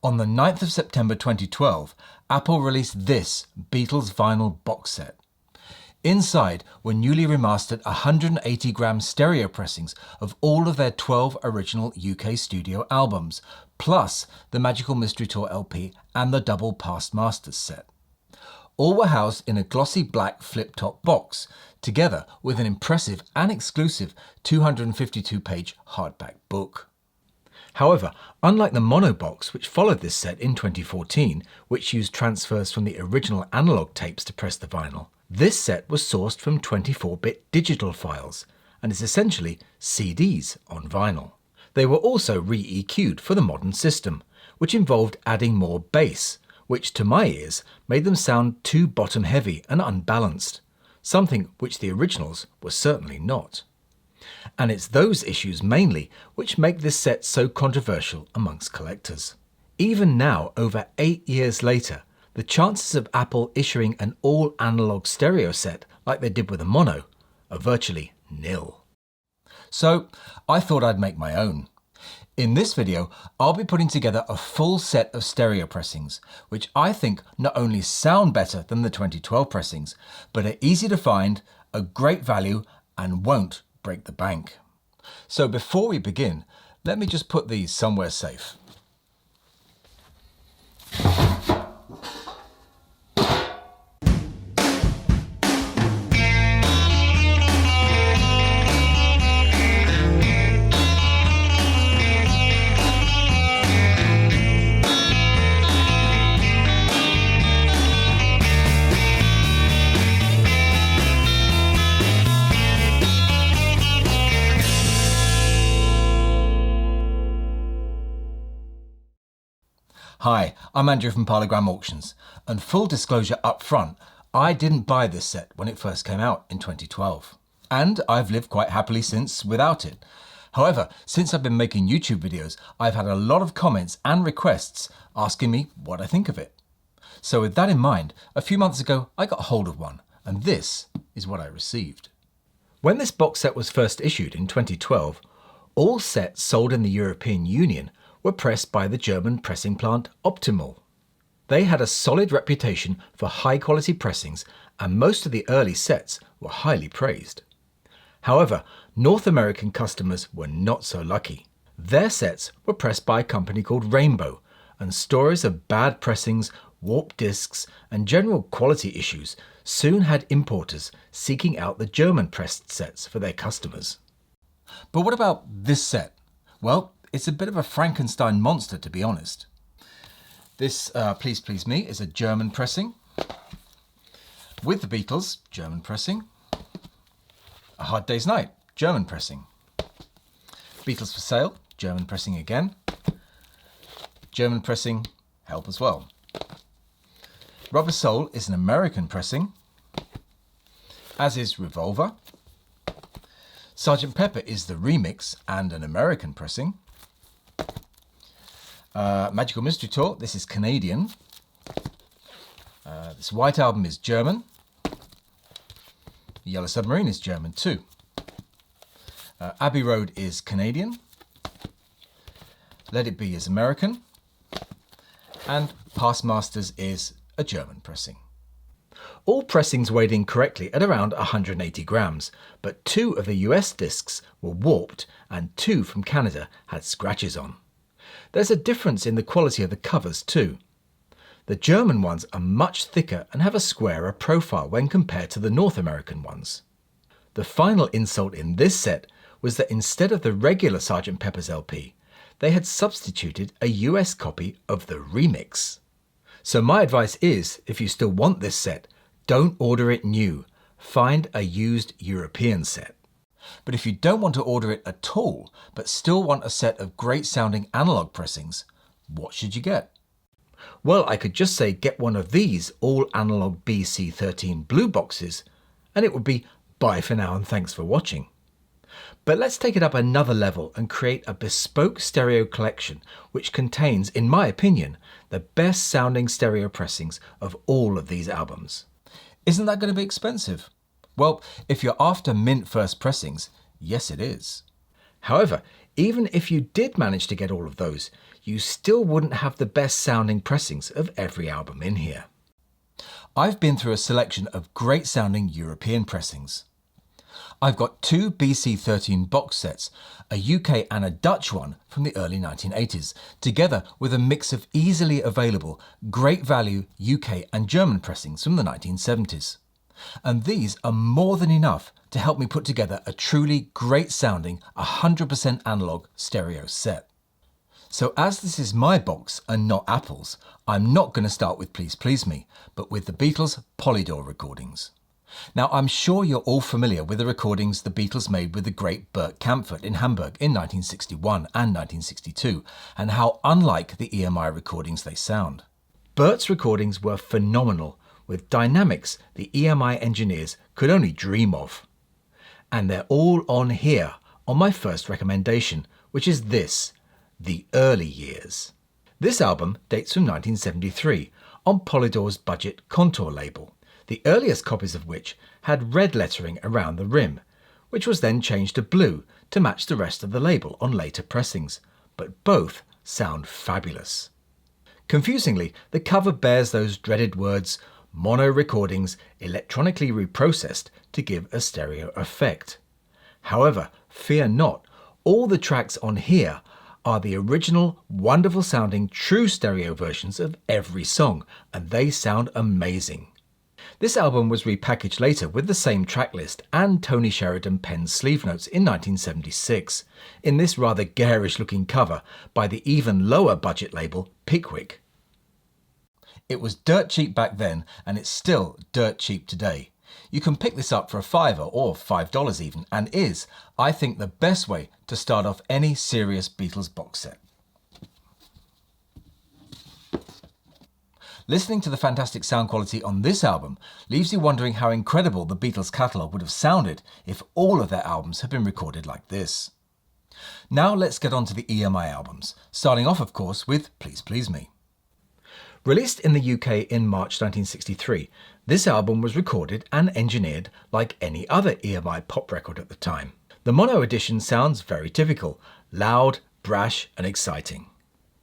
On the 9th of September 2012, Apple released this Beatles vinyl box set. Inside were newly remastered 180-gram stereo pressings of all of their 12 original UK studio albums, plus the Magical Mystery Tour LP and the double Past Masters set. All were housed in a glossy black flip-top box, together with an impressive and exclusive 252-page hardback book. However, unlike the mono box which followed this set in 2014, which used transfers from the original analog tapes to press the vinyl, this set was sourced from 24-bit digital files and is essentially CDs on vinyl. They were also re-EQ'd for the modern system, which involved adding more bass, which to my ears made them sound too bottom-heavy and unbalanced, something which the originals were certainly not. And it's those issues mainly which make this set so controversial amongst collectors. Even now, over 8 years later, the chances of Apple issuing an all-analog stereo set like they did with the mono are virtually nil. So I thought I'd make my own. In this video, I'll be putting together a full set of stereo pressings, which I think not only sound better than the 2012 pressings, but are easy to find, a great value, and won't break the bank. So before we begin, let me just put these somewhere safe. Hi, I'm Andrew from Parlogram Auctions, and full disclosure up front, I didn't buy this set when it first came out in 2012. And I've lived quite happily since without it. However, since I've been making YouTube videos, I've had a lot of comments and requests asking me what I think of it. So with that in mind, a few months ago I got hold of one, and this is what I received. When this box set was first issued in 2012, all sets sold in the European Union were pressed by the German pressing plant Optimal. They had a solid reputation for high-quality pressings, and most of the early sets were highly praised. However, North American customers were not so lucky. Their sets were pressed by a company called Rainbow, and stories of bad pressings, warped discs, and general quality issues soon had importers seeking out the German pressed sets for their customers. But what about this set? Well, it's a bit of a Frankenstein monster, to be honest. This Please Please Me is a German pressing. With the Beatles, German pressing. A Hard Day's Night, German pressing. Beatles For Sale, German pressing again. German pressing, Help as well. Rubber Soul is an American pressing, as is Revolver. Sgt. Pepper is the remix and an American pressing. Magical Mystery Tour, this is Canadian. This White Album is German. Yellow Submarine is German too. Abbey Road is Canadian. Let It Be is American. And Past Masters is a German pressing. All pressings weighed in correctly at around 180 grams, but 2 of the US discs were warped and 2 from Canada had scratches on. There's a difference in the quality of the covers too. The German ones are much thicker and have a squarer profile when compared to the North American ones. The final insult in this set was that instead of the regular Sgt. Pepper's LP, they had substituted a US copy of the remix. So my advice is, if you still want this set, don't order it new. Find a used European set. But if you don't want to order it at all, but still want a set of great sounding analog pressings, what should you get? Well, I could just say get one of these all analog BC13 blue boxes, and it would be bye for now and thanks for watching. But let's take it up another level and create a bespoke stereo collection which contains, in my opinion, the best sounding stereo pressings of all of these albums. Isn't that going to be expensive? Well, if you're after mint first pressings, yes it is. However, even if you did manage to get all of those, you still wouldn't have the best sounding pressings of every album in here. I've been through a selection of great sounding European pressings. I've got two BC13 box sets, a UK and a Dutch one from the early 1980s, together with a mix of easily available, great value UK and German pressings from the 1970s. And these are more than enough to help me put together a truly great sounding 100% analogue stereo set. So as this is my box and not Apple's, I'm not going to start with Please Please Me, but with the Beatles' Polydor recordings. Now I'm sure you're all familiar with the recordings the Beatles made with the great Bert Kaempfert in Hamburg in 1961 and 1962, and how unlike the EMI recordings they sound. Bert's recordings were phenomenal, with dynamics the EMI engineers could only dream of. And they're all on here, on my first recommendation, which is this, The Early Years. This album dates from 1973, on Polydor's budget Contour label, the earliest copies of which had red lettering around the rim, which was then changed to blue to match the rest of the label on later pressings, but both sound fabulous. Confusingly, the cover bears those dreaded words, mono recordings electronically reprocessed to give a stereo effect. However, fear not, all the tracks on here are the original, wonderful sounding true stereo versions of every song, and they sound amazing. This album was repackaged later with the same track list and Tony Sheridan pen sleeve notes in 1976, in this rather garish looking cover by the even lower budget label Pickwick. It was dirt cheap back then, and it's still dirt cheap today. You can pick this up for a $5 or $5 even, and is, I think, the best way to start off any serious Beatles box set. Listening to the fantastic sound quality on this album leaves you wondering how incredible the Beatles' catalogue would have sounded if all of their albums had been recorded like this. Now let's get on to the EMI albums, starting off of course with Please Please Me. Released in the UK in March 1963, this album was recorded and engineered like any other EMI pop record at the time. The mono edition sounds very typical, loud, brash and exciting.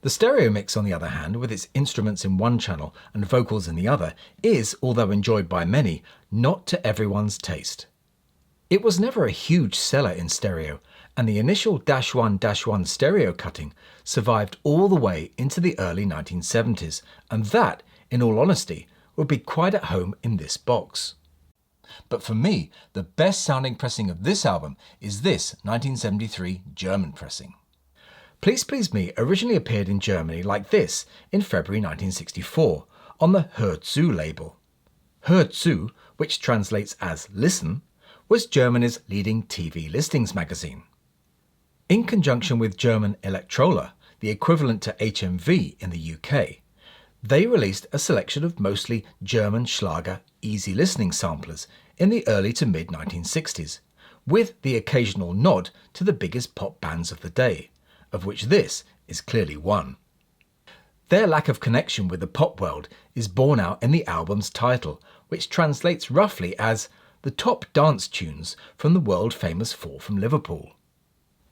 The stereo mix, on the other hand, with its instruments in one channel and vocals in the other, is, although enjoyed by many, not to everyone's taste. It was never a huge seller in stereo, and the initial -1-1 stereo cutting survived all the way into the early 1970s, and that, in all honesty, would be quite at home in this box. But for me, the best sounding pressing of this album is this 1973 German pressing. Please Please Me originally appeared in Germany like this in February 1964 on the Hör zu label. Hör zu, which translates as listen, was Germany's leading TV listings magazine. In conjunction with German Electrola, the equivalent to HMV in the UK, they released a selection of mostly German Schlager easy listening samplers in the early to mid 1960s, with the occasional nod to the biggest pop bands of the day, of which this is clearly one. Their lack of connection with the pop world is borne out in the album's title, which translates roughly as the top dance tunes from the world-famous Four from Liverpool.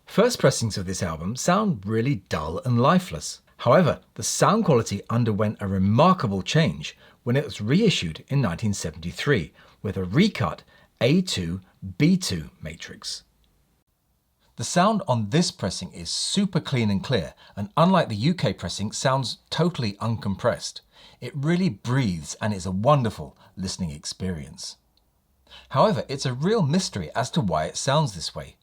First pressings of this album sound really dull and lifeless. However, the sound quality underwent a remarkable change when it was reissued in 1973 with a recut A2-B2 matrix. The sound on this pressing is super clean and clear, and unlike the UK pressing, sounds totally uncompressed. It really breathes and is a wonderful listening experience. However, it's a real mystery as to why it sounds this way.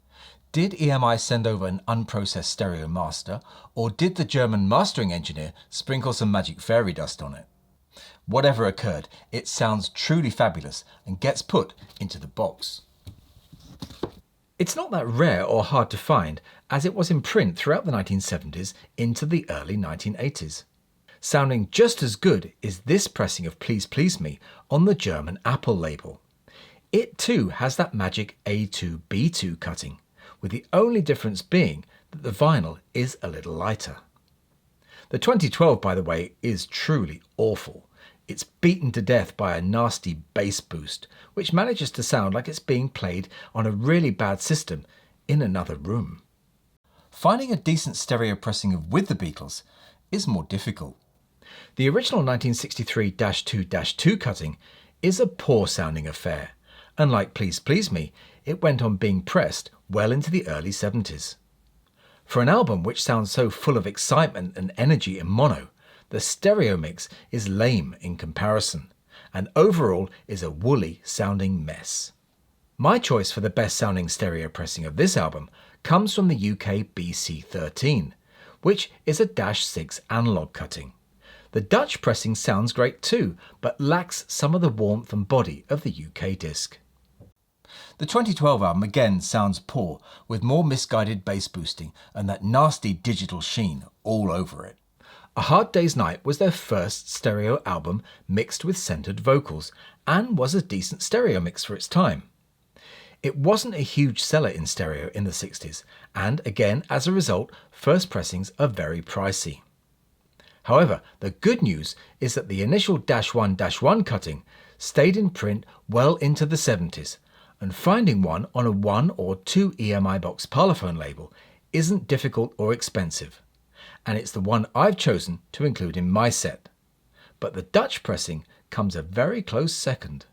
Did EMI send over an unprocessed stereo master, or did the German mastering engineer sprinkle some magic fairy dust on it? Whatever occurred, it sounds truly fabulous and gets put into the box. It's not that rare or hard to find, as it was in print throughout the 1970s into the early 1980s. Sounding just as good is this pressing of Please Please Me on the German Apple label. It too has that magic A2-B2 cutting, with the only difference being that the vinyl is a little lighter. The 2012, by the way, is truly awful. It's beaten to death by a nasty bass boost, which manages to sound like it's being played on a really bad system in another room. Finding a decent stereo pressing of With the Beatles is more difficult. The original 1963-2-2 cutting is a poor sounding affair, and like Please Please Me, it went on being pressed well into the early 70s. For an album which sounds so full of excitement and energy in mono, the stereo mix is lame in comparison, and overall is a woolly sounding mess. My choice for the best sounding stereo pressing of this album comes from the UK BC13, which is a -6 analogue cutting. The Dutch pressing sounds great too, but lacks some of the warmth and body of the UK disc. The 2012 album again sounds poor, with more misguided bass boosting and that nasty digital sheen all over it. A Hard Day's Night was their first stereo album mixed with centred vocals, and was a decent stereo mix for its time. It wasn't a huge seller in stereo in the 60s, and again, as a result, first pressings are very pricey. However, the good news is that the initial -1-1 cutting stayed in print well into the 70s, and finding one on a 1 or 2 EMI box Parlophone label isn't difficult or expensive, and it's the one I've chosen to include in my set. But the Dutch pressing comes a very close second.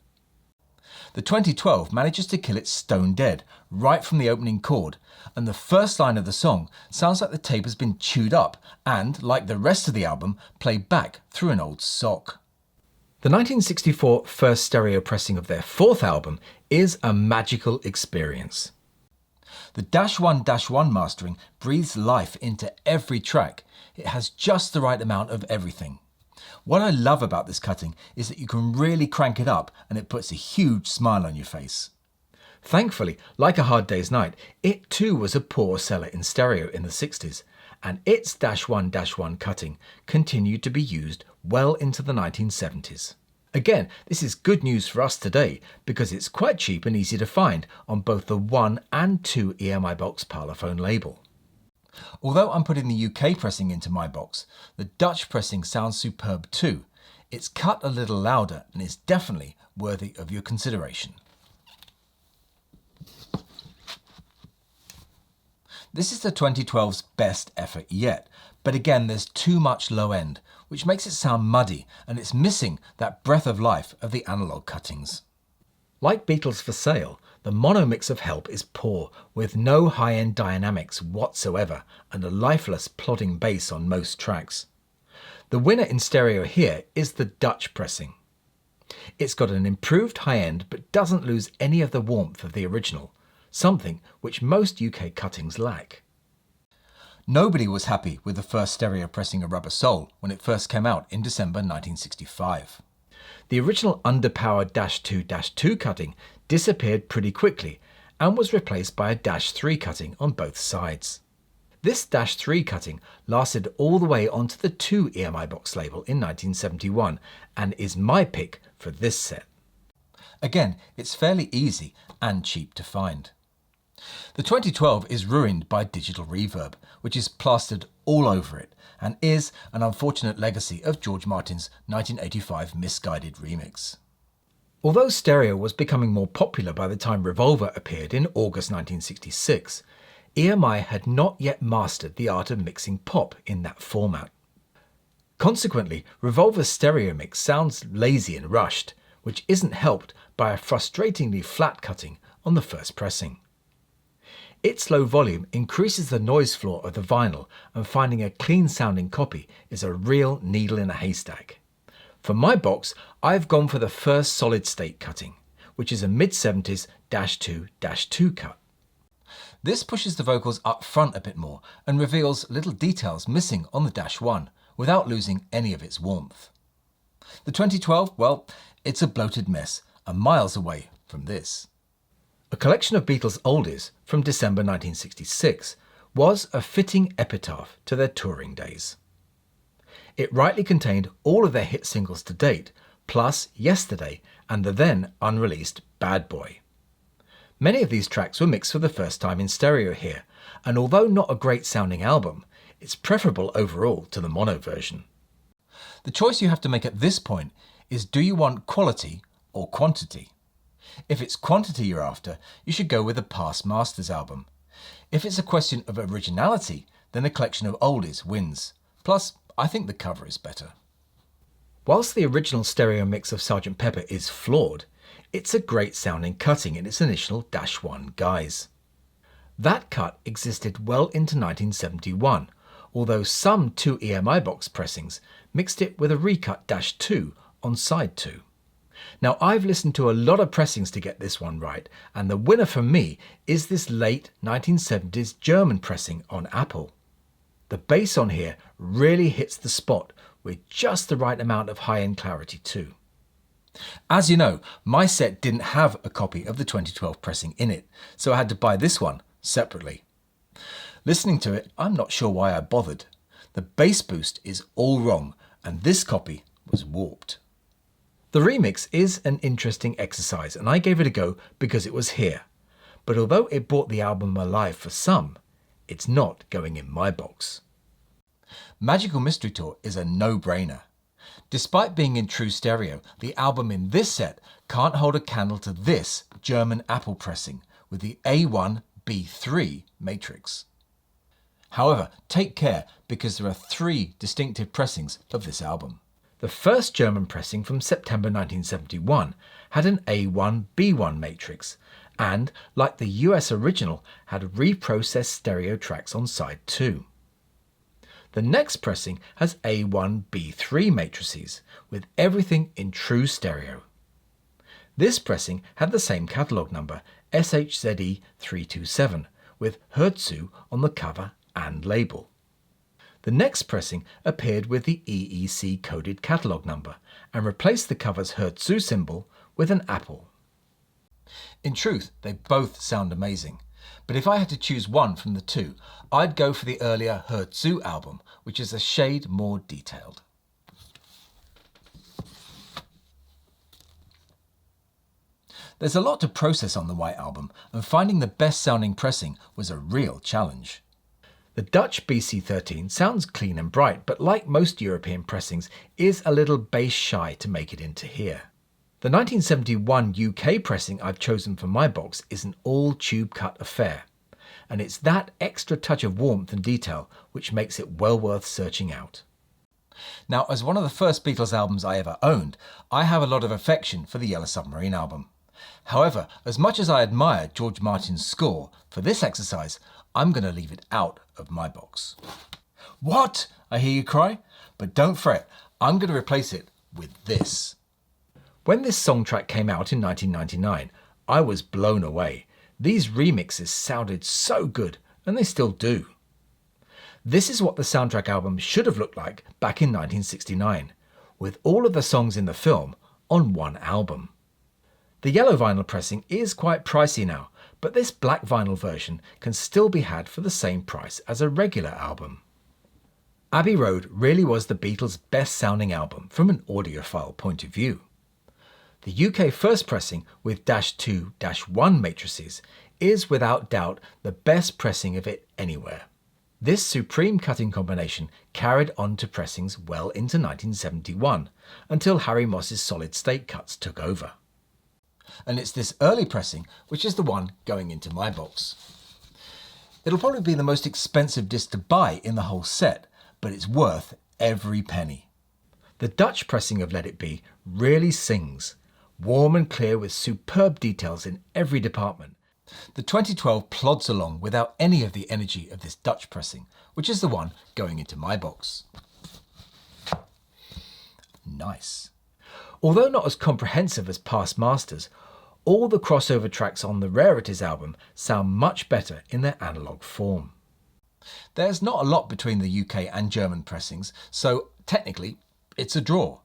The 2012 manages to kill it stone dead right from the opening chord, and the first line of the song sounds like the tape has been chewed up and, like the rest of the album, played back through an old sock. The 1964 first stereo pressing of their fourth album is a magical experience. The -1-1 mastering breathes life into every track. It has just the right amount of everything. What I love about this cutting is that you can really crank it up and it puts a huge smile on your face. Thankfully, like A Hard Day's Night, it too was a poor seller in stereo in the 60s, and its -1-1 cutting continued to be used well into the 1970s. Again, this is good news for us today because it's quite cheap and easy to find on both the 1 and 2 EMI box Parlophone label. Although I'm putting the UK pressing into my box, the Dutch pressing sounds superb too. It's cut a little louder and is definitely worthy of your consideration. This is the 2012's best effort yet, but again there's too much low end, which makes it sound muddy, and it's missing that breath of life of the analogue cuttings. Like Beatles For Sale, the mono mix of Help is poor, with no high-end dynamics whatsoever and a lifeless plodding bass on most tracks. The winner in stereo here is the Dutch pressing. It's got an improved high-end but doesn't lose any of the warmth of the original, something which most UK cuttings lack. Nobody was happy with the first stereo pressing of Rubber Soul when it first came out in December 1965. The original underpowered -2-2 cutting disappeared pretty quickly and was replaced by a -3 cutting on both sides. This -3 cutting lasted all the way onto the 2 EMI box label in 1971 and is my pick for this set. Again, it's fairly easy and cheap to find. The 2012 is ruined by digital reverb, which is plastered all over it and is an unfortunate legacy of George Martin's 1985 misguided remix. Although stereo was becoming more popular by the time Revolver appeared in August 1966, EMI had not yet mastered the art of mixing pop in that format. Consequently, Revolver's stereo mix sounds lazy and rushed, which isn't helped by a frustratingly flat cutting on the first pressing. Its low volume increases the noise floor of the vinyl, and finding a clean sounding copy is a real needle in a haystack. For my box, I've gone for the first solid state cutting, which is a mid-70s -2-2 cut. This pushes the vocals up front a bit more and reveals little details missing on the -1 without losing any of its warmth. The 2012, well, it's a bloated mess and miles away from this. A collection of Beatles oldies from December 1966 was a fitting epitaph to their touring days. It rightly contained all of their hit singles to date, plus Yesterday and the then unreleased Bad Boy. Many of these tracks were mixed for the first time in stereo here, and although not a great sounding album, it's preferable overall to the mono version. The choice you have to make at this point is, do you want quality or quantity? If it's quantity you're after, you should go with a past Masters album. If it's a question of originality, then a collection of oldies wins. Plus, I think the cover is better. Whilst the original stereo mix of Sgt. Pepper is flawed, it's a great sounding cutting in its initial -1 guise. That cut existed well into 1971, although some 2 EMI box pressings mixed it with a recut -2 on side 2. Now, I've listened to a lot of pressings to get this one right, and the winner for me is this late 1970s German pressing on Apple. The bass on here really hits the spot with just the right amount of high-end clarity too. As you know, my set didn't have a copy of the 2012 pressing in it, so I had to buy this one separately. Listening to it, I'm not sure why I bothered. The bass boost is all wrong, and this copy was warped. The remix is an interesting exercise, and I gave it a go because it was here. But although it brought the album alive for some, it's not going in my box. Magical Mystery Tour is a no-brainer. Despite being in true stereo, the album in this set can't hold a candle to this German Apple pressing with the A1B3 matrix. However, take care because there are 3 distinctive pressings of this album. The first German pressing from September 1971 had an A1B1 matrix and, like the US original, had reprocessed stereo tracks on side 2. The next pressing has A1B3 matrices, with everything in true stereo. This pressing had the same catalogue number, SHZE327, with Herzu on the cover and label. The next pressing appeared with the EEC coded catalogue number and replaced the cover's Herzu symbol with an apple. In truth, they both sound amazing, but if I had to choose one from the 2, I'd go for the earlier Herzu album, which is a shade more detailed. There's a lot to process on the White Album, and finding the best sounding pressing was a real challenge. The Dutch BC13 sounds clean and bright, but like most European pressings, is a little bass shy to make it into here. The 1971 UK pressing I've chosen for my box is an all-tube cut affair, and it's that extra touch of warmth and detail which makes it well worth searching out. Now, as one of the first Beatles albums I ever owned, I have a lot of affection for the Yellow Submarine album. However, as much as I admire George Martin's score, for this exercise, I'm going to leave it out of my box. What? I hear you cry. But don't fret, I'm going to replace it with this. When this song track came out in 1999, I was blown away. These remixes sounded so good, and they still do. This is what the soundtrack album should have looked like back in 1969, with all of the songs in the film on one album. The yellow vinyl pressing is quite pricey now, but this black vinyl version can still be had for the same price as a regular album. Abbey Road really was the Beatles' best sounding album from an audiophile point of view. The UK first pressing with -2-1 matrices is without doubt the best pressing of it anywhere. This supreme cutting combination carried on to pressings well into 1971, until Harry Moss's solid state cuts took over. And it's this early pressing which is the one going into my box. It'll probably be the most expensive disc to buy in the whole set, but it's worth every penny. The Dutch pressing of Let It Be really sings, warm and clear with superb details in every department. The 2012 plods along without any of the energy of this Dutch pressing, which is the one going into my box. Nice. Although not as comprehensive as past masters, all the crossover tracks on the Rarities album sound much better in their analogue form. There's not a lot between the UK and German pressings, so technically it's a draw.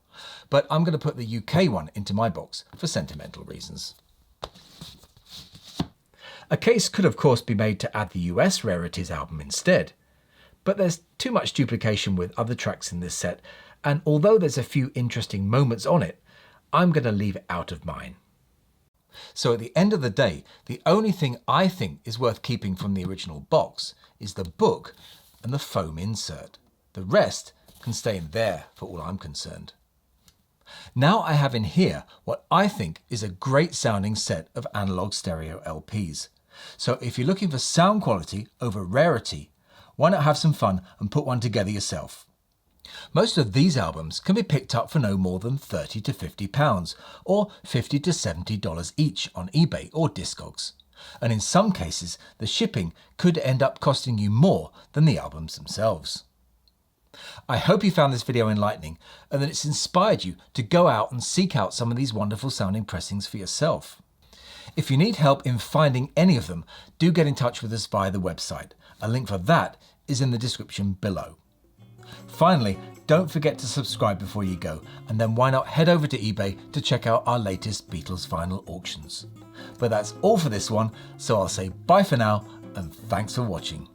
But I'm going to put the UK one into my box for sentimental reasons. A case could of course be made to add the US Rarities album instead, but there's too much duplication with other tracks in this set, and although there's a few interesting moments on it, I'm going to leave it out of mine. So at the end of the day, the only thing I think is worth keeping from the original box is the book and the foam insert. The rest can stay in there for all I'm concerned. Now I have in here what I think is a great sounding set of analog stereo LPs. So if you're looking for sound quality over rarity, why not have some fun and put one together yourself? Most of these albums can be picked up for no more than £30 to £50, or $50 to $70 each on eBay or Discogs. And in some cases, the shipping could end up costing you more than the albums themselves. I hope you found this video enlightening and that it's inspired you to go out and seek out some of these wonderful sounding pressings for yourself. If you need help in finding any of them, do get in touch with us via the website. A link for that is in the description below. Finally, don't forget to subscribe before you go, and then why not head over to eBay to check out our latest Beatles vinyl auctions. But that's all for this one, so I'll say bye for now and thanks for watching.